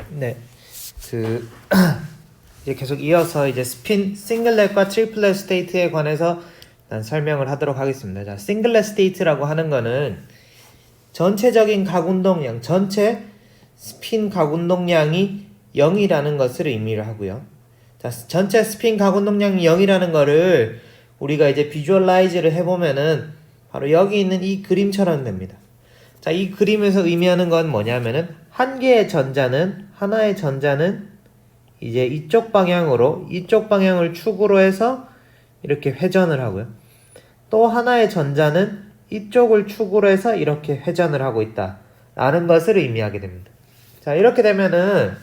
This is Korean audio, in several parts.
네. 이제 계속 이어서 이제 스핀 싱글렛과 트리플렛 스테이트에 관해서 일단 설명을 하도록 하겠습니다. 자, 싱글렛 스테이트라고 하는 거는 전체적인 각운동량, 전체 스핀 각운동량이 0이라는 것을 의미를 하고요. 자, 전체 스핀 각운동량이 0이라는 거를 우리가 이제 비주얼라이즈를 해보면은 바로 여기 있는 이 그림처럼 됩니다. 자, 이 그림에서 의미하는 건 뭐냐면은 하나의 전자는 이제 이쪽 방향을 축으로 해서 이렇게 회전을 하고요. 또 하나의 전자는 이쪽을 축으로 해서 이렇게 회전을 하고 있다 라는 것을 의미하게 됩니다. 자, 이렇게 되면은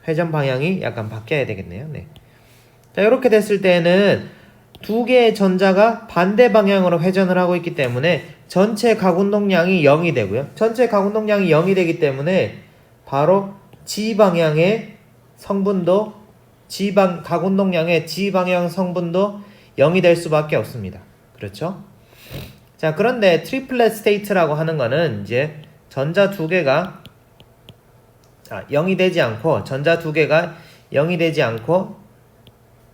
회전 방향이 약간 바뀌어야 되겠네요. 네. 자, 이렇게 됐을 때는 두 개의 전자가 반대 방향으로 회전을 하고 있기 때문에 전체 각운동량이 0이 되고요. 전체 각운동량이 0이 되기 때문에 바로 G방향의 성분도 각운동량의 G방향 성분도 0이 될 수밖에 없습니다. 그렇죠? 자, 그런데 트리플렛 스테이트라고 하는 거는 이제 전자 두 개가 0이 되지 않고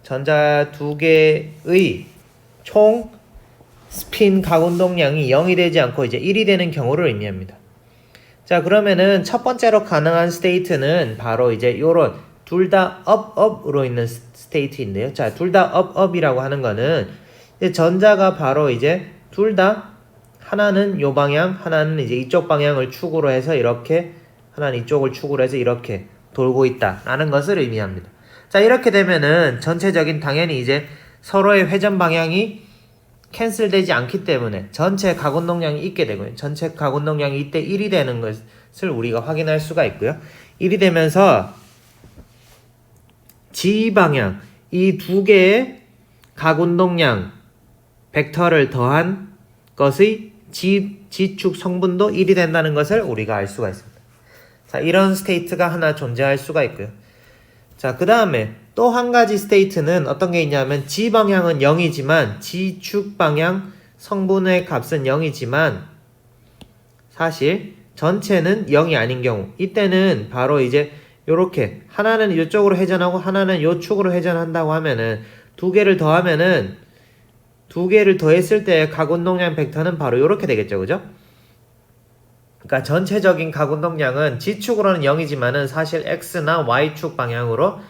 전자 두 개의 총 스핀 각운동량이 0이 되지 않고 이제 1이 되는 경우를 의미합니다. 자, 그러면은 첫 번째로 가능한 스테이트는 바로 이제 요런 둘 다 업으로 있는 스테이트인데요. 자, 둘 다 업이라고 하는 거는 이제 전자가 바로 이제 둘 다 하나는 요 방향, 하나는 이제 이쪽 방향을 축으로 해서 이렇게 하나는 이쪽을 축으로 해서 이렇게 돌고 있다라는 것을 의미합니다. 자, 이렇게 되면은 전체적인 당연히 이제 서로의 회전 방향이 캔슬되지 않기 때문에 전체 각운동량이 있게 되고요. 전체 각운동량이 이때 1이 되는 것을 우리가 확인할 수가 있고요. 1이 되면서 G방향, 이 두 개의 각운동량 벡터를 더한 것의 G축 성분도 1이 된다는 것을 우리가 알 수가 있습니다. 자, 이런 스테이트가 하나 존재할 수가 있고요. 자, 그 다음에 또 한 가지 스테이트는 어떤 게 있냐면 G방향은 0이지만 G축 방향 성분의 값은 0이지만 사실 전체는 0이 아닌 경우, 이때는 바로 이제 요렇게 하나는 이쪽으로 회전하고 하나는 요축으로 회전한다고 하면은 두 개를 더했을 때 각운동량 벡터는 바로 요렇게 되겠죠. 그죠? 그러니까 전체적인 각운동량은 G축으로는 0이지만은 사실 X나 Y축 방향으로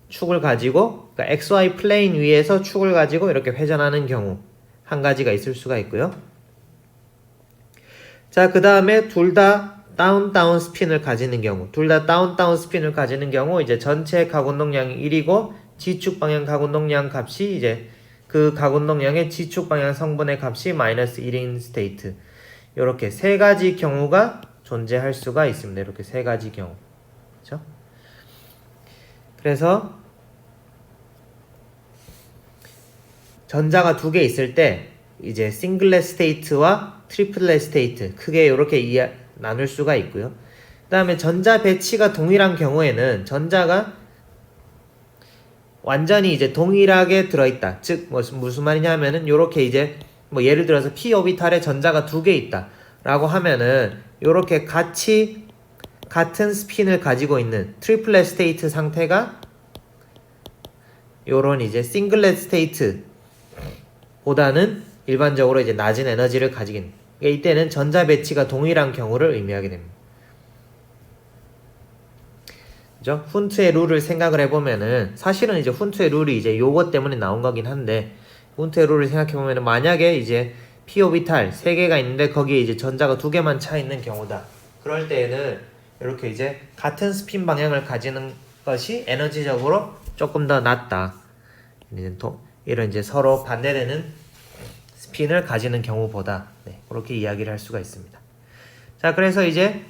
축을 가지고, 그러니까 XY 플레인 위에서 축을 가지고 이렇게 회전하는 경우 한 가지가 있을 수가 있고요. 자, 그 다음에 둘 다 다운 스핀을 가지는 경우, 이제 전체 각운동량이 1이고 G축 방향 각운동량 값이 이제 그 각운동량의 G축 방향 성분의 값이 마이너스 1인 스테이트. 이렇게 세 가지 경우가 존재할 수가 있습니다. 이렇게 세 가지 경우. 그렇죠? 그래서 전자가 두 개 있을 때 이제 싱글렛 스테이트와 트리플렛 스테이트 크게 이렇게 나눌 수가 있고요. 그 다음에 전자 배치가 동일한 경우에는 전자가 완전히 이제 동일하게 들어있다. 즉 무슨 말이냐면은 요렇게 이제 뭐 예를 들어서 p 오비탈에 전자가 두 개 있다 라고 하면은 요렇게 같은 스핀을 가지고 있는 트리플렛 스테이트 상태가 요런 이제 싱글렛 스테이트 보다는 일반적으로 이제 낮은 에너지를 가지긴. 그러니까 이때는 전자 배치가 동일한 경우를 의미하게 됩니다. 그죠? 훈트의 룰을 생각을 해보면은 사실은 이제 훈트의 룰이 이제 요것 때문에 나온 거긴 한데, 훈트의 룰을 생각해보면은 만약에 이제 p 오비탈 3개가 있는데 거기에 이제 전자가 2개만 차 있는 경우다. 그럴 때에는 이렇게 이제 같은 스핀 방향을 가지는 것이 에너지적으로 조금 더 낫다. 이런 이제 서로 반대되는 스핀을 가지는 경우보다 그렇게 이야기를 할 수가 있습니다. 자, 그래서 이제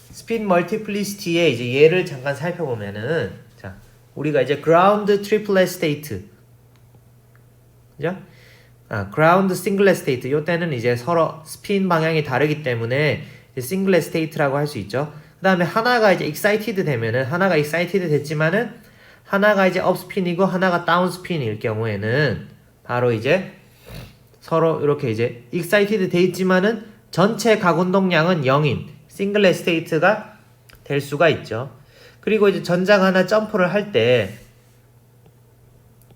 스핀 멀티플리시티의 이제 예를 잠깐 살펴보면은, 자, 우리가 이제 그라운드 트리플렛 스테이트, 그죠? 그라운드 싱글렛 스테이트, 요때는 이제 서로 스핀 방향이 다르기 때문에 싱글렛 스테이트라고 할 수 있죠. 그 다음에 하나가 이제 익사이티드 되면은, 하나가 익사이티드 됐지만은 하나가 이제 업스핀이고 하나가 다운스핀일 경우에는 바로 이제 서로 이렇게 이제 익사이티드 돼 있지만은 전체 각운동량은 0인 싱글렛 스테이트가 될 수가 있죠. 그리고 이제 전자가 하나 점프를 할 때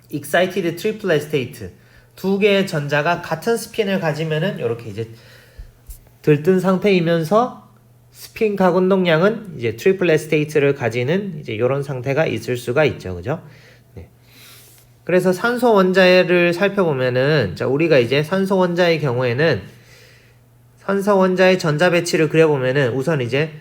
excited triplet state 두 개의 전자가 같은 스핀을 가지면은 이렇게 이제 들뜬 상태이면서 스핀 가운동량은 이제 트리플렛 스테이트를 가지는 이제 이런 상태가 있을 수가 있죠, 그죠? 네. 그래서 산소 원자를 살펴보면은 자 우리가 이제 산소 원자의 경우에는 산소 원자의 전자 배치를 그려보면은 우선 이제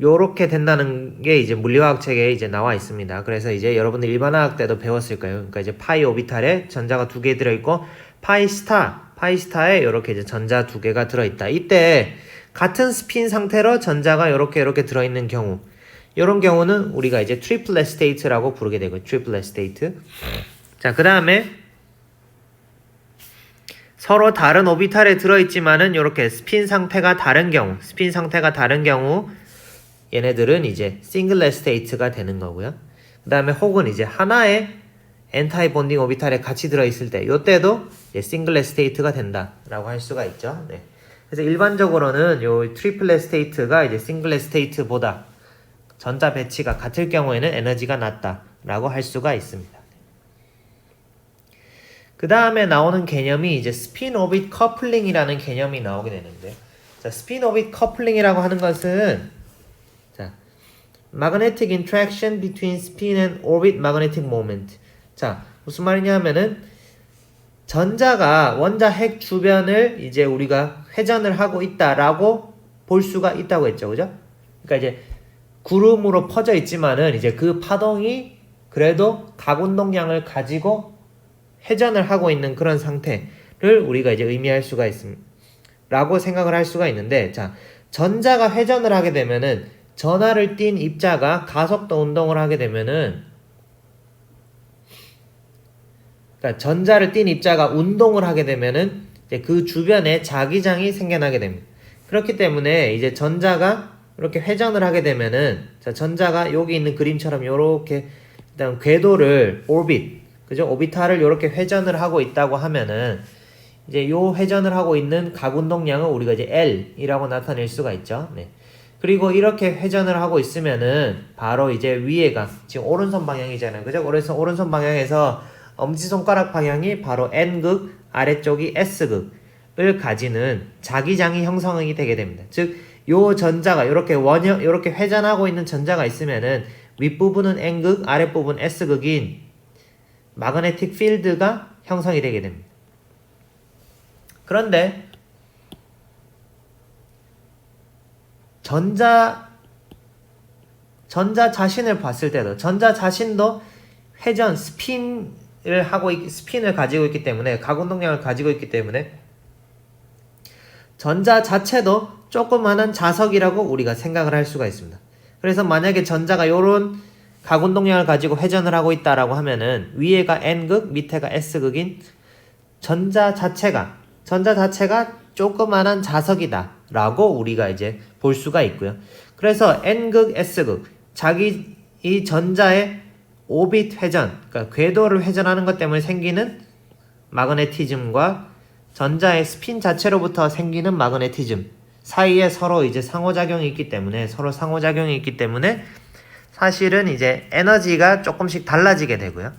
요렇게 된다는 게 이제 물리화학 책에 이제 나와 있습니다. 그래서 이제 여러분들 일반화학 때도 배웠을 거예요. 그러니까 이제 파이 오비탈에 전자가 2개 들어있고 파이스타에 이렇게 이제 전자 2개가 들어있다. 이때 같은 스핀 상태로 전자가 이렇게 들어있는 경우, 이런 경우는 우리가 이제 트리플렛 스테이트라고 부르게 되고, 트리플렛 스테이트. 자, 그 다음에 서로 다른 오비탈에 들어있지만은 이렇게 스핀 상태가 다른 경우, 얘네들은 이제 싱글렛 스테이트가 되는 거고요. 그 다음에 혹은 이제 하나의 엔타이 본딩 오비탈에 같이 들어있을 때, 이때도 싱글렛 스테이트가 된다라고 할 수가 있죠. 네. 그래서 일반적으로는 요 트리플렛 스테이트가 이제 싱글렛 스테이트보다 전자 배치가 같을 경우에는 에너지가 낮다라고 할 수가 있습니다. 그 다음에 나오는 개념이 이제 스핀 오빗 커플링이라는 개념이 나오게 되는데, 자, 스핀 오빗 커플링이라고 하는 것은 자, magnetic interaction between spin and orbit magnetic moment. 자, 무슨 말이냐 하면은 전자가 원자 핵 주변을 이제 우리가 회전을 하고 있다라고 볼 수가 있다고 했죠. 그죠? 그러니까 이제 구름으로 퍼져 있지만은 이제 그 파동이 그래도 각운동량을 가지고 회전을 하고 있는 그런 상태를 우리가 이제 의미할 수가 있습니다. 라고 생각을 할 수가 있는데, 자, 전자가 회전을 하게 되면은 전하를 띤 입자가 가속도 운동을 하게 되면은, 그러니까 전자를 띤 입자가 운동을 하게 되면은 이제 그 주변에 자기장이 생겨나게 됩니다. 그렇기 때문에 이제 전자가 이렇게 회전을 하게 되면은, 자, 전자가 여기 있는 그림처럼 이렇게 일단 궤도를 그죠? 오비탈을 이렇게 회전을 하고 있다고 하면은 이제 요 회전을 하고 있는 각운동량은 우리가 이제 L이라고 나타낼 수가 있죠. 네. 그리고 이렇게 회전을 하고 있으면은 바로 이제 위에가 지금 오른손 방향이잖아요. 그죠? 오른손 방향에서 엄지손가락 방향이 바로 N극, 아래쪽이 S극을 가지는 자기장이 형성이 되게 됩니다. 즉, 요 전자가 이렇게 이렇게 회전하고 있는 전자가 있으면은 윗부분은 N극, 아랫부분 S극인 마그네틱 필드가 형성이 되게 됩니다. 그런데 전자 자신을 봤을 때도 전자 자신도 회전 스핀을 가지고 있기 때문에 각운동량을 가지고 있기 때문에 전자 자체도 조그마한 자석이라고 우리가 생각을 할 수가 있습니다. 그래서 만약에 전자가 요런 각운동량을 가지고 회전을 하고 있다라고 하면은 위에가 N극, 밑에가 S극인 전자 자체가 조그마한 자석이다라고 우리가 이제 볼 수가 있고요. 그래서 N극, S극, 이 전자의 오빗 회전, 그러니까 궤도를 회전하는 것 때문에 생기는 마그네티즘과 전자의 스핀 자체로부터 생기는 마그네티즘 사이에 서로 상호작용이 있기 때문에 사실은 이제 에너지가 조금씩 달라지게 되고요.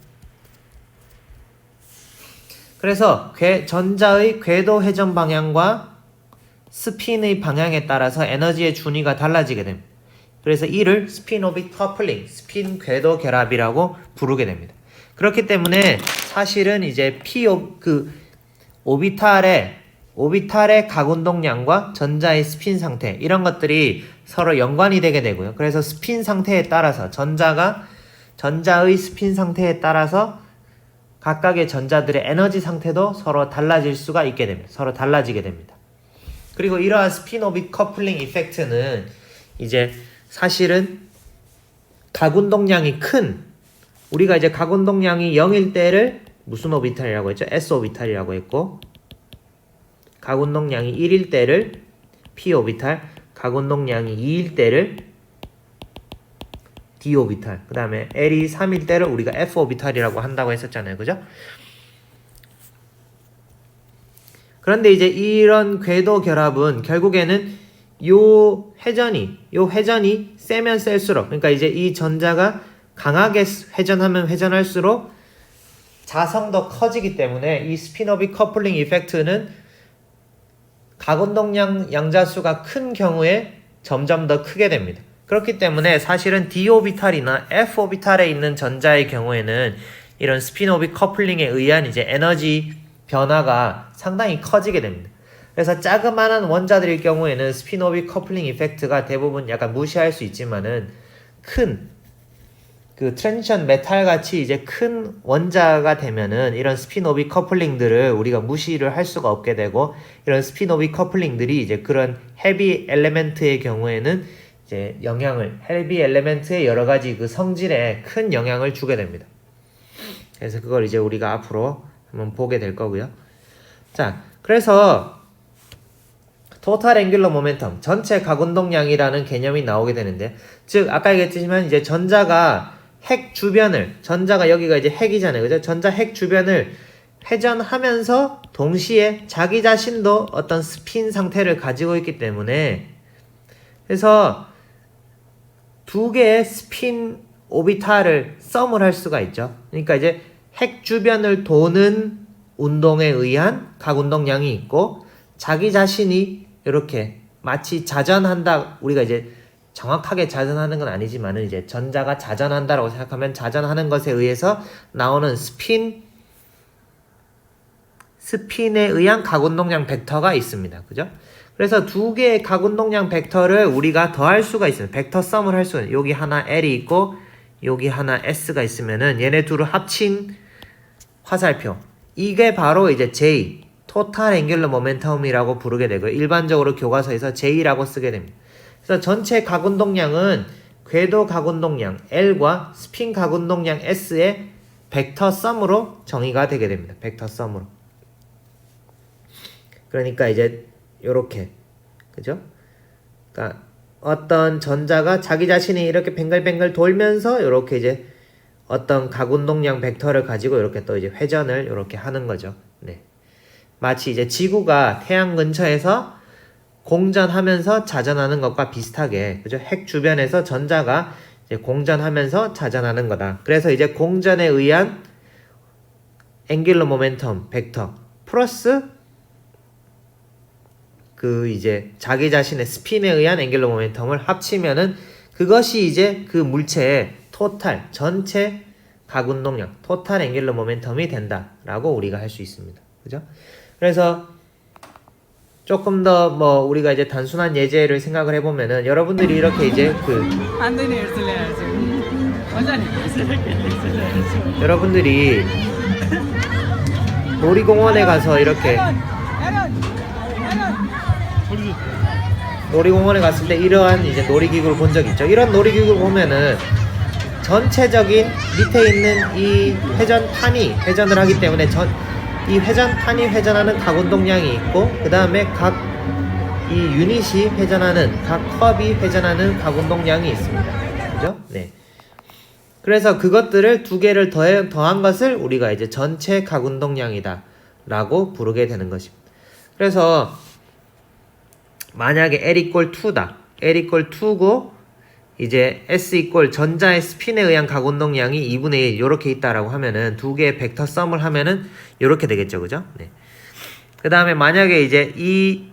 그래서 전자의 궤도 회전 방향과 스핀의 방향에 따라서 에너지의 준위가 달라지게 됩니다. 그래서 이를 스핀 오빗 커플링, 스핀 궤도 결합이라고 부르게 됩니다. 그렇기 때문에 사실은 이제 오비탈의 각운동량과 전자의 스핀 상태 이런 것들이 서로 연관이 되게 되고요. 그래서 스핀 상태에 따라서 전자의 스핀 상태에 따라서 각각의 전자들의 에너지 상태도 서로 달라질 수가 있게 됩니다. 서로 달라지게 됩니다. 그리고 이러한 스핀 오빗 커플링 이펙트는 이제 사실은 각운동량이 큰 우리가 이제 각운동량이 0일 때를 무슨 오비탈이라고 했죠? S 오비탈이라고 했고 각운동량이 1일 때를 P 오비탈, 각운동량이 2일 때를 D 오비탈, 그 다음에 L이 3일 때를 우리가 F 오비탈이라고 한다고 했었잖아요. 그죠? 그런데 이제 이런 궤도 결합은 결국에는 요 회전이 세면 셀수록, 그러니까 이제 이 전자가 강하게 회전하면 회전할수록 자성도 커지기 때문에 이 스피노비 커플링 이펙트는 가운동량 양자수가 큰 경우에 점점 더 크게 됩니다. 그렇기 때문에 사실은 d 오비탈이나 f 오비탈에 있는 전자의 경우에는 이런 스피노비 커플링에 의한 이제 에너지 변화가 상당히 커지게 됩니다. 그래서 자그마한 원자들일 경우에는 스피노비 커플링 이펙트가 대부분 약간 무시할 수 있지만은 큰 그 트랜지션 메탈 같이 이제 큰 원자가 되면은 이런 스피노비 커플링들을 우리가 무시를 할 수가 없게 되고, 이런 스피노비 커플링들이 이제 그런 헤비 엘레멘트의 경우에는 이제 헤비 엘레멘트의 여러 가지 그 성질에 큰 영향을 주게 됩니다. 그래서 그걸 이제 우리가 앞으로 한번 보게 될 거고요. 자, 그래서 토탈 앵귤러 모멘텀, 전체 가운동량이라는 개념이 나오게 되는데, 즉 아까 얘기했지만 이제 전자가 핵 주변을, 전자가 여기가 이제 핵이잖아요, 그죠? 전자 핵 주변을 회전하면서 동시에 자기 자신도 어떤 스핀 상태를 가지고 있기 때문에, 그래서 두 개의 스핀 오비탈을 썸을 할 수가 있죠. 그러니까 이제 핵 주변을 도는 운동에 의한 각운동량이 있고, 자기 자신이 이렇게 마치 자전한다, 우리가 이제 정확하게 자전하는 건 아니지만은 이제 전자가 자전한다라고 생각하면 자전하는 것에 의해서 나오는 스핀에 의한 각운동량 벡터가 있습니다. 그죠? 그래서 두 개의 각운동량 벡터를 우리가 더할 수가 있어요. 벡터 썸을 할 수가 있어요. 여기 하나 L이 있고 여기 하나 S가 있으면은 얘네 둘을 합친 화살표, 이게 바로 이제 J, 토탈 앵귤러 모멘텀이라고 부르게 되고요. 일반적으로 교과서에서 J라고 쓰게 됩니다. 그래서 전체 각운동량은 궤도 각운동량 L과 스핀 각운동량 S의 벡터 썸으로 정의가 되게 됩니다. 벡터 썸으로. 그러니까 이제 요렇게, 그죠? 그러니까 어떤 전자가 자기 자신이 이렇게 뱅글뱅글 돌면서 요렇게 이제 어떤 각운동량 벡터를 가지고 이렇게 또 이제 회전을 이렇게 하는 거죠. 네. 마치 이제 지구가 태양 근처에서 공전하면서 자전하는 것과 비슷하게, 그죠? 핵 주변에서 전자가 이제 공전하면서 자전하는 거다. 그래서 이제 공전에 의한 앵귤러 모멘텀 벡터 플러스 그 이제 자기 자신의 스핀에 의한 앵귤러 모멘텀을 합치면은 그것이 이제 그 물체의 토탈, 전체 각운동량, 토탈 앵귤러 모멘텀이 된다라고 우리가 할 수 있습니다. 그죠? 그래서 조금 더 뭐 우리가 이제 단순한 예제를 생각을 해보면은, 여러분들이 이렇게 이제 여러분들이 놀이공원에 가서 이렇게 놀이공원에 갔을 때 이러한 이제 놀이기구를 본 적 있죠. 이런 놀이기구를 보면은 전체적인 밑에 있는 이 회전판이 회전을 하기 때문에 이 회전판이 회전하는 각운동량이 있고, 그 다음에 각 이 유닛이 회전하는, 각 컵이 회전하는 각운동량이 있습니다. 그죠? 네. 그래서 그것들을 두 개를 더한 것을 우리가 이제 전체 각운동량이다 라고 부르게 되는 것입니다. 그래서 만약에 L equal 2다. L equal 2고 이제 S equal 전자의 스핀에 의한 각운동량이 2분의 1 요렇게 있다라고 하면은 두 개의 벡터 썸을 하면은 요렇게 되겠죠. 그죠? 네. 그 다음에 만약에 이제 이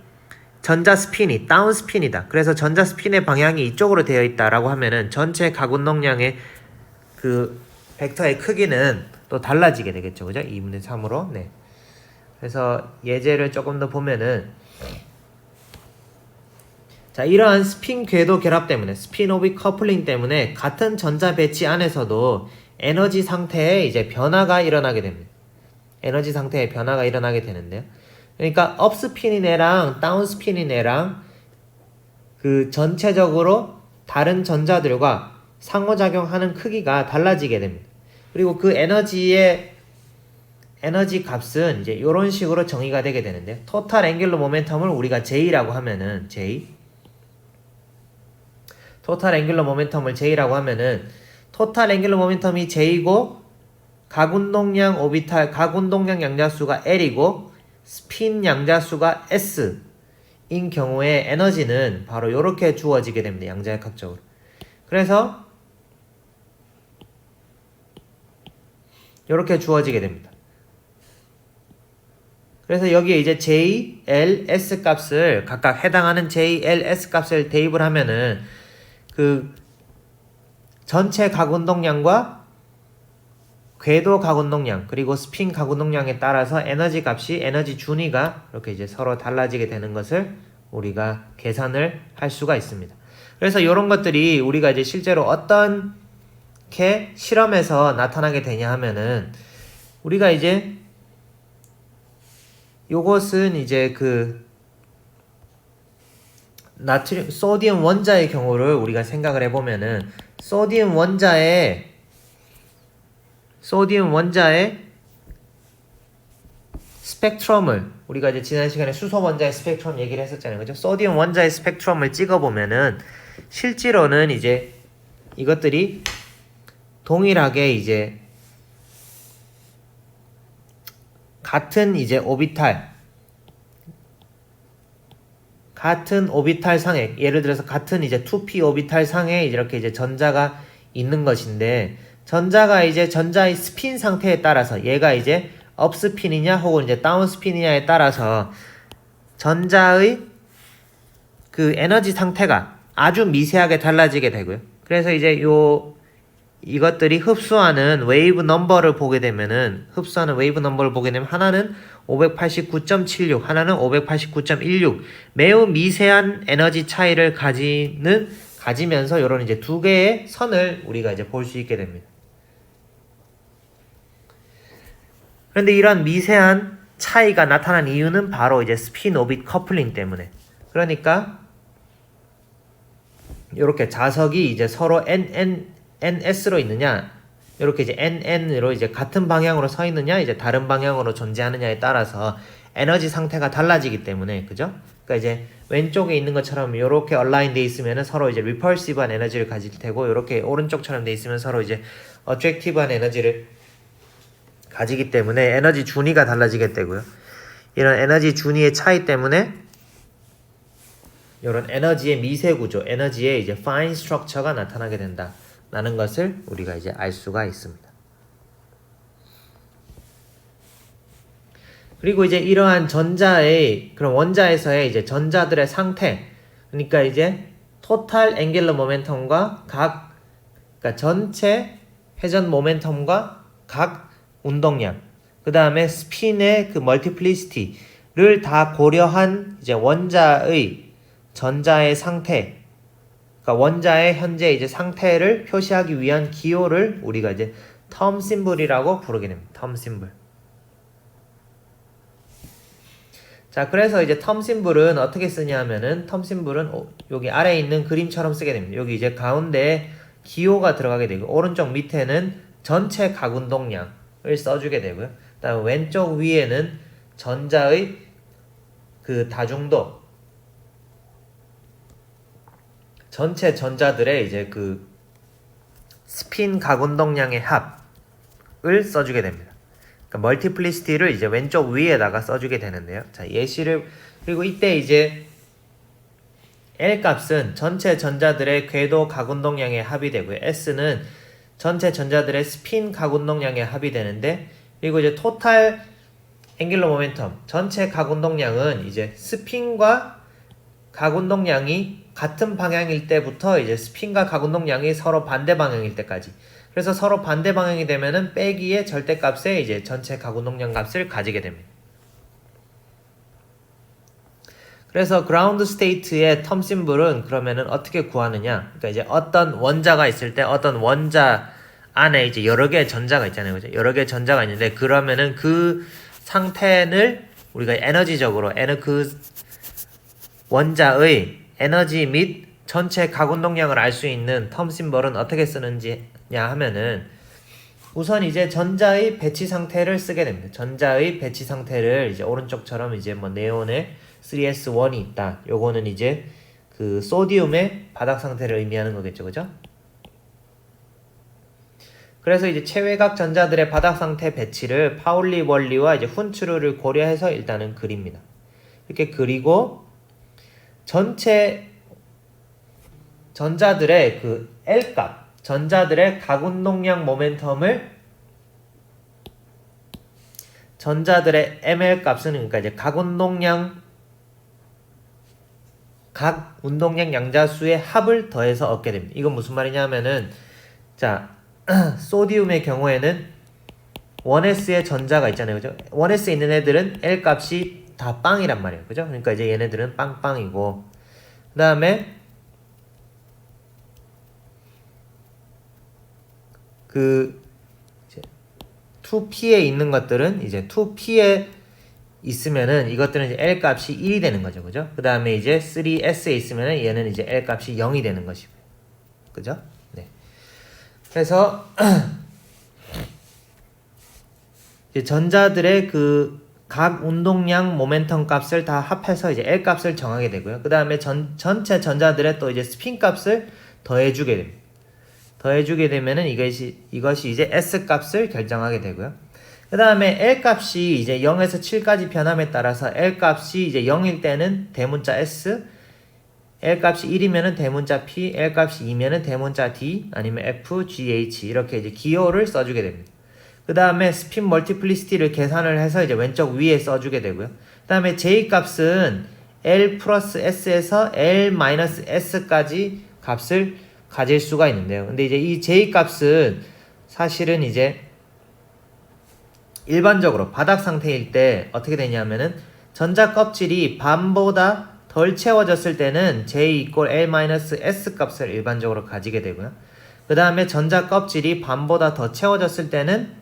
전자 스핀이 다운 스핀이다. 그래서 전자 스핀의 방향이 이쪽으로 되어 있다라고 하면은 전체 각운동량의 그 벡터의 크기는 또 달라지게 되겠죠. 그죠? 2분의 3으로. 네. 그래서 예제를 조금 더 보면은, 자, 이러한 스핀 궤도 결합 때문에, 스핀 오비 커플링 때문에 같은 전자 배치 안에서도 에너지 상태에 이제 변화가 일어나게 됩니다. 에너지 상태에 변화가 일어나게 되는데요. 그러니까 업스핀인 애랑 다운스핀인 애랑 그 전체적으로 다른 전자들과 상호작용하는 크기가 달라지게 됩니다. 그리고 그 에너지 값은 이제 이런 식으로 정의가 되게 되는데요. 토탈 앵귤러 모멘텀을 우리가 J라고 하면은 토탈 앵귤러 모멘텀을 J라고 하면은 토탈 앵귤러 모멘텀이 J고 각운동량 오비탈, 각운동량 양자수가 L이고 스핀 양자수가 S, 경우에 에너지는 바로 이렇게 주어지게 됩니다. 양자역학적으로. 그래서 이렇게 주어지게 됩니다. 그래서 여기에 이제 J, L, S 값을 각각 해당하는 J, L, S 값을 대입을 하면은 그 전체 각운동량과 궤도 각운동량 그리고 스핀 각운동량에 따라서 에너지 값이 에너지 준위가 이렇게 이제 서로 달라지게 되는 것을 우리가 계산을 할 수가 있습니다. 그래서 이런 것들이 우리가 이제 실제로 어떻게 실험에서 나타나게 되냐 하면은 우리가 이제 요것은 이제 그 나트륨 소디움 원자의 경우를 우리가 생각을 해보면은 소디움 원자의 스펙트럼을 우리가 이제 지난 시간에 수소 원자의 스펙트럼 얘기를 했었잖아요. 그죠? 소디움 원자의 스펙트럼을 찍어보면은 실제로는 이제 이것들이 동일하게 이제 같은 이제 같은 오비탈 상에 예를 들어서 같은 이제 2p 오비탈 상에 이렇게 이제 전자가 있는 것인데 전자가 이제 전자의 스핀 상태에 따라서 얘가 이제 업스핀이냐 혹은 이제 다운스핀이냐에 따라서 전자의 그 에너지 상태가 아주 미세하게 달라지게 되고요. 그래서 이제 이것들이 흡수하는 웨이브 넘버를 보게 되면 하나는 589.76, 하나는 589.16 매우 미세한 에너지 차이를 가지면서 이런 이제 두 개의 선을 우리가 이제 볼 수 있게 됩니다. 그런데 이런 미세한 차이가 나타난 이유는 바로 이제 스핀 오빗 커플링 때문에. 그러니까 이렇게 자석이 이제 서로 NS로 있느냐, 이렇게 이제 NN으로 이제 같은 방향으로 서 있느냐, 이제 다른 방향으로 존재하느냐에 따라서 에너지 상태가 달라지기 때문에, 그죠? 그러니까 이제 왼쪽에 있는 것처럼 이렇게 얼라인 돼 있으면은 서로 이제 리펄시브한 에너지를 가질 테고, 이렇게 오른쪽처럼 돼 있으면 서로 이제 어트랙티브한 에너지를 가지기 때문에 에너지 준위가 달라지게 되고요. 이런 에너지 준위의 차이 때문에 이런 에너지의 미세 구조, 에너지의 이제 fine structure가 나타나게 된다라는 것을 우리가 이제 알 수가 있습니다. 그리고 이제 이러한 그런 원자에서의 이제 전자들의 상태, 그러니까 이제 total angular momentum과 그러니까 전체 회전 모멘텀과 각 운동량, 그 다음에 스핀의 그 멀티플리시티를 다 고려한 이제 원자의 전자의 상태, 그러니까 원자의 현재 이제 상태를 표시하기 위한 기호를 우리가 이제 텀 심볼이라고 부르게 됩니다. 텀 심볼. 자, 그래서 이제 텀 심볼은 어떻게 쓰냐 하면은 텀 심볼은 여기 아래에 있는 그림처럼 쓰게 됩니다. 여기 이제 가운데에 기호가 들어가게 되고 오른쪽 밑에는 전체 각운동량을 써주게 되고요. 그다음에 왼쪽 위에는 전자의 그 다중도, 전체 전자들의 이제 그 스핀 각운동량의 합을 써주게 됩니다. 그러니까 멀티플리시티를 이제 왼쪽 위에다가 써주게 되는데요. 자, 예시를, 그리고 이때 이제 L 값은 전체 전자들의 궤도 각운동량의 합이 되고요. S는 전체 전자들의 스핀 각운동량의 합이 되는데, 그리고 이제 토탈 앵귤러 모멘텀, 전체 각운동량은 이제 스핀과 각운동량이 같은 방향일 때부터 이제 스핀과 각운동량이 서로 반대 방향일 때까지. 그래서 서로 반대 방향이 되면은 빼기의 절대값에 이제 전체 각운동량 값을 가지게 됩니다. 그래서 그라운드 스테이트의 텀 심볼은 그러면은 어떻게 구하느냐? 그러니까 이제 어떤 원자가 있을 때 어떤 원자 안에 이제 여러 개의 전자가 있잖아요. 그죠? 여러 개의 전자가 있는데 그러면은 그 상태를 우리가 에너지적으로 그 원자의 에너지 및 전체 각운동량을 알 수 있는 텀 심볼은 어떻게 쓰느냐 하면은 우선 이제 전자의 배치 상태를 쓰게 됩니다. 전자의 배치 상태를 이제 오른쪽처럼 이제 뭐 네온에 3s1이 있다. 요거는 이제 그 소디움의 바닥 상태를 의미하는 거겠죠. 그죠? 그래서 이제 최외각 전자들의 바닥 상태 배치를 파울리 원리와 이제 훈츠르를 고려해서 일단은 그립니다. 이렇게 그리고 전체 전자들의 그 L 값, 전자들의 각운동량 모멘텀을 전자들의 ml 값은 그러니까 이제 각 운동량 양자수의 합을 더해서 얻게 됩니다. 이건 무슨 말이냐면은 자 소디움의 경우에는 1s의 전자가 있잖아요, 그죠? 1s에 있는 애들은 L 값이 다 빵이란 말이에요, 그죠? 그러니까 이제 얘네들은 빵빵이고, 그 다음에 그 2p에 있는 것들은 이제 2p에 있으면은 이것들은 이제 L 값이 1이 되는 거죠, 그죠? 그 다음에 이제 3s에 있으면은 얘는 이제 L 값이 0이 되는 것이고요, 그죠? 네. 그래서 이제 전자들의 그 각 운동량 모멘텀 값을 다 합해서 이제 L 값을 정하게 되고요. 그 다음에 전체 전자들의 또 이제 스핀 값을 더해주게 됩니다. 더해주게 되면은 이것이 이제 S 값을 결정하게 되고요. 그 다음에 L 값이 이제 0에서 7까지 변함에 따라서 L 값이 이제 0일 때는 대문자 S, L 값이 1이면은 대문자 P, L 값이 2면은 대문자 D, 아니면 F, G, H 이렇게 이제 기호를 써주게 됩니다. 그 다음에 스핀 멀티플리시티를 계산을 해서 이제 왼쪽 위에 써주게 되고요. 그 다음에 J 값은 L 플러스 S에서 L 마이너스 S까지 값을 가질 수가 있는데요. 근데 이제 이 J 값은 사실은 이제 일반적으로 바닥 상태일 때 어떻게 되냐면은 전자 껍질이 반보다 덜 채워졌을 때는 J 이꼴 L 마이너스 S 값을 일반적으로 가지게 되고요. 그 다음에 전자 껍질이 반보다 더 채워졌을 때는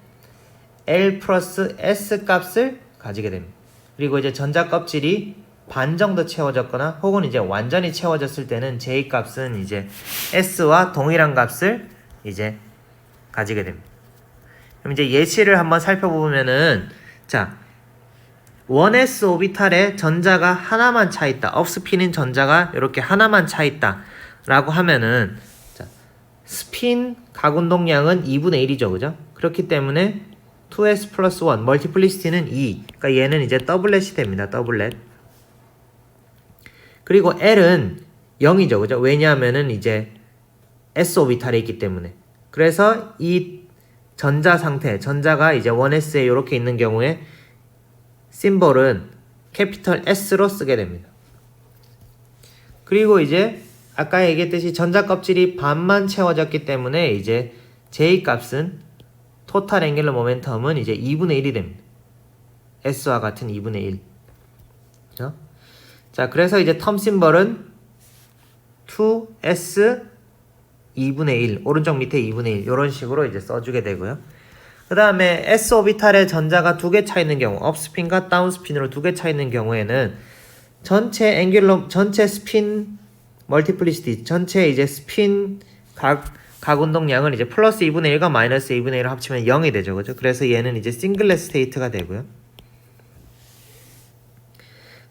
L 플러스 S 값을 가지게 됩니다. 그리고 이제 전자 껍질이 반 정도 채워졌거나 혹은 이제 완전히 채워졌을 때는 J 값은 이제 S와 동일한 값을 이제 가지게 됩니다. 그럼 이제 예시를 한번 살펴보면은 자 1s 오비탈에 전자가 하나만 차 있다. 업스핀인 전자가 이렇게 하나만 차 있다 라고 하면은 자, 스핀 각운동량은 2분의 1이죠, 그죠? 그렇기 때문에 2s 플러스 1 멀티플리시티는 2. 그러니까 얘는 이제 더블렛이 됩니다. 더블렛. 그리고 L은 0이죠, 그죠? 왜냐하면은 이제 s 오비탈에 있기 때문에. 그래서 이 전자 상태, 전자가 이제 1s에 이렇게 있는 경우에 심볼은 캐피털 S로 쓰게 됩니다. 그리고 이제 아까 얘기했듯이 전자 껍질이 반만 채워졌기 때문에 이제 J 값은 토탈 앵귤러 모멘텀은 이제 2분의 1이 됩니다. S와 같은 2분의 1. 그렇죠? 자, 그래서 이제 텀 심벌은 2S 2분의 1, 오른쪽 밑에 2분의 1 이런 식으로 이제 써주게 되고요. 그 다음에 S 오비탈에 전자가 두 개 차 있는 경우, 업스핀과 다운스핀으로 두 개 차 있는 경우에는 전체 스핀 멀티플리시티, 전체 이제 스핀 각 운동량은 이제 플러스 2분의 1과 마이너스 2분의 1을 합치면 0이 되죠, 그죠? 그래서 얘는 이제 싱글렛 스테이트가 되고요.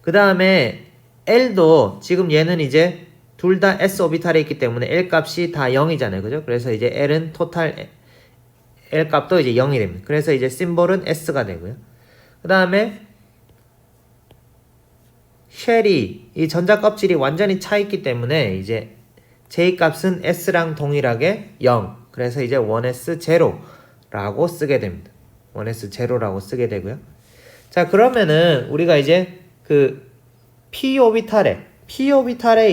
그 다음에 L도 지금 얘는 이제 둘 다 S 오비탈에 있기 때문에 L 값이 다 0이잖아요, 그죠? 그래서 이제 L은 토탈 L 값도 이제 0이 됩니다. 그래서 이제 심볼은 S가 되고요. 그 다음에 쉘이 이 전자 껍질이 완전히 차 있기 때문에 이제 J 값은 S랑 동일하게 0. 그래서 이제 1S 제로라고 쓰게 됩니다. 1S 제로라고 쓰게 되고요. 자, 그러면은 우리가 이제 그 P 오비탈에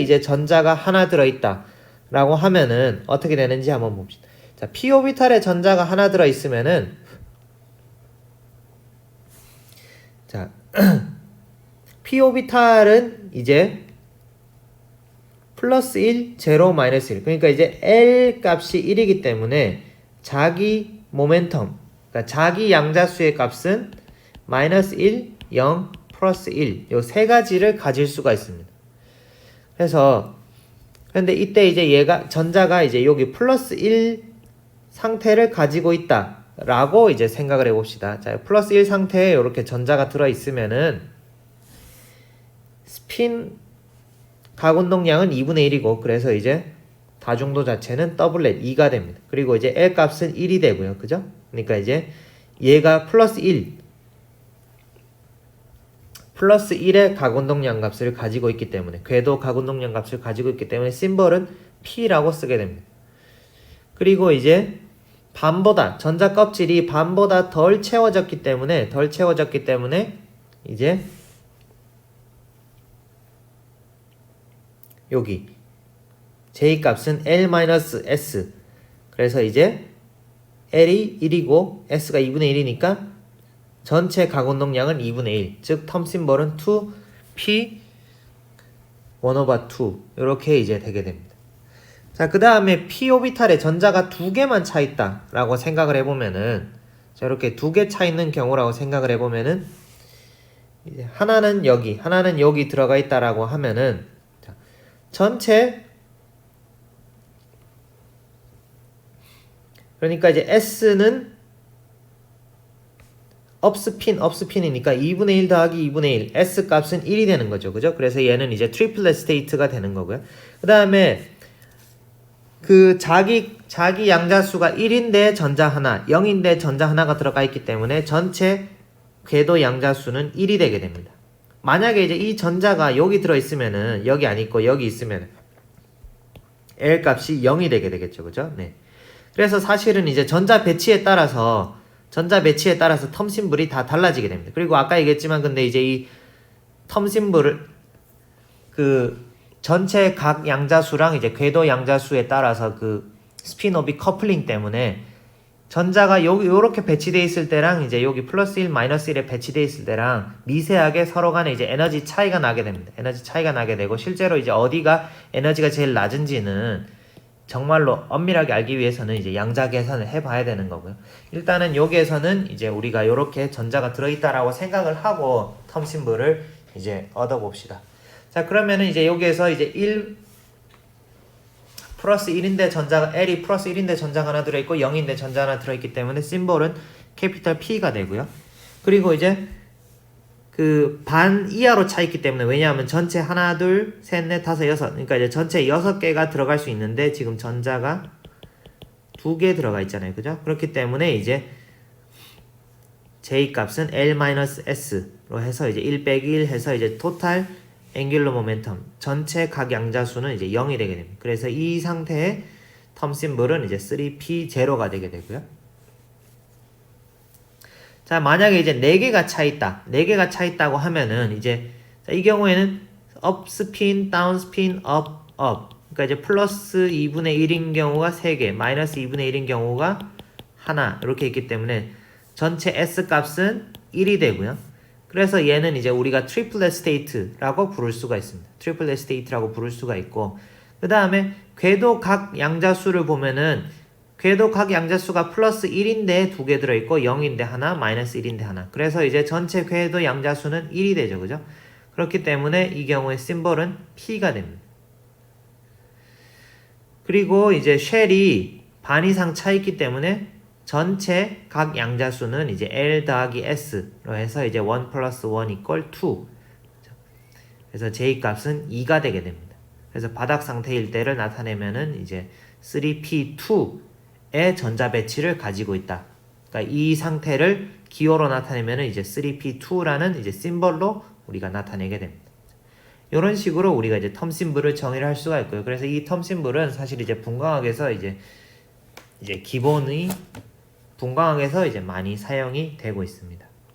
이제 전자가 하나 들어있다 라고 하면은 어떻게 되는지 한번 봅시다. 자, P 오비탈에 전자가 하나 들어있으면은 자 P 오비탈은 이제 플러스 1, 제로, 마이너스 1. 그러니까 이제 L 값이 1이기 때문에 자기 모멘텀, 그러니까 자기 양자수의 값은 마이너스 1, 0, 플러스 1. 요 세 가지를 가질 수가 있습니다. 그래서 근데 이때 이제 전자가 이제 여기 플러스 1 상태를 가지고 있다 라고 이제 생각을 해봅시다. 자, 플러스 1 상태에 이렇게 전자가 들어있으면은 스핀 각운동량은 2분의 1이고 그래서 이제 다중도 자체는 더블렛 2가 됩니다. 그리고 이제 L 값은 1이 되고요. 그죠? 그러니까 이제 얘가 플러스 1 플러스 1의 가운동량 값을 가지고 있기 때문에 궤도 가운동량 값을 가지고 있기 때문에 심벌은 P라고 쓰게 됩니다. 그리고 이제 반보다 전자 껍질이 반보다 덜 채워졌기 때문에 이제 여기 J 값은 L-S 그래서 이제 L이 1이고 S가 2분의 1이니까 전체 가운동량은 2분의 1 즉 텀 심벌은 2P 1/2 이렇게 이제 되게 됩니다. 자, 그 다음에 p 오비탈에 전자가 두 개만 차 있다 라고 생각을 해보면은 자, 이렇게 두 개 차 있는 경우라고 생각을 해보면은 이제 하나는 여기 들어가 있다라고 하면은 자, 전체 그러니까 이제 S는 업스핀이니까 2분의 1 더하기 2분의 1 S 값은 1이 되는 거죠. 그죠? 그래서 얘는 이제 트리플렛 스테이트가 되는 거고요. 그 다음에 그 자기 양자수가 1인데 전자 하나, 0인데 전자 하나가 들어가 있기 때문에 전체 궤도 양자수는 1이 되게 됩니다. 만약에 이제 이 전자가 여기 들어있으면은 여기 안 있고 여기 있으면 L 값이 0이 되게 되겠죠. 그죠? 네. 그래서 사실은 이제 전자 배치에 따라서 텀 심볼이 다 달라지게 됩니다. 그리고 아까 얘기했지만 근데 이제 이 텀 심볼을 전체 각 양자수랑 이제 궤도 양자수에 따라서 그 스피노비 커플링 때문에 전자가 여기 요렇게 배치되어 있을 때랑 이제 여기 플러스 1, 마이너스 1에 배치되어 있을 때랑 미세하게 서로 간에 이제 에너지 차이가 나게 됩니다. 에너지 차이가 나게 되고 실제로 이제 어디가 에너지가 제일 낮은지는 정말로 엄밀하게 알기 위해서는 이제 양자 계산을 해봐야 되는 거고요. 일단은 여기에서는 이제 우리가 요렇게 전자가 들어있다라고 생각을 하고 텀 심볼을 이제 얻어봅시다. 자, 그러면은 이제 여기에서 이제 1 플러스 1인데 전자가 L이 플러스 1인데 전자가 하나 들어있고 0인데 전자 하나 들어있기 때문에 심볼은 캐피탈 P가 되고요. 그리고 이제 그 반 이하로 차 있기 때문에 왜냐하면 전체 하나, 둘, 셋, 넷, 다섯, 여섯 그러니까 이제 전체 6개가 들어갈 수 있는데 지금 전자가 2개 들어가 있잖아요. 그죠? 그렇기 때문에 이제 J 값은 L-S로 해서 이제 1 빼기 1 해서 이제 토탈 앵귤러 모멘텀 전체 각 양자수는 이제 0이 되게 됩니다. 그래서 이 상태의 텀 심볼은 이제 3P0가 되게 되고요. 자, 만약에 이제 4개가 차 있다. 4개가 차 있다고 하면은 이제 자, 이 경우에는 업 스핀, 다운 스핀, 업. 그러니까 이제 플러스 2분의 1인 경우가 3개, 마이너스 2분의 1인 경우가 하나 이렇게 있기 때문에 전체 S 값은 1이 되고요. 그래서 얘는 이제 우리가 트리플렛 스테이트라고 부를 수가 있습니다. 트리플렛 스테이트라고 부를 수가 있고 그 다음에 궤도 각 양자수를 보면은 궤도 각 양자수가 플러스 1인데 2개 들어있고 0인데 하나, 마이너스 1인데 하나. 그래서 이제 전체 궤도 양자수는 1이 되죠. 그죠? 그렇기 때문에 이 경우에 심볼은 P가 됩니다. 그리고 이제 쉘이 반 이상 차 있기 때문에 전체 각 양자수는 이제 L 더하기 S로 해서 이제 1 플러스 1 이퀄 2. 그래서 J 값은 2가 되게 됩니다. 그래서 바닥 상태일 때를 나타내면은 이제 3P2의 전자 배치를 가지고 있다. 그러니까 이 상태를 기호로 나타내면은 이제 3P2라는 이제 심볼로 우리가 나타내게 됩니다. 이런 식으로 우리가 이제 텀 심볼을 정의를 할 수가 있고요. 그래서 이 텀 심볼은 사실 이제 분광학에서 이제 기본의 분광학에서 이제 많이 사용이 되고 있습니다.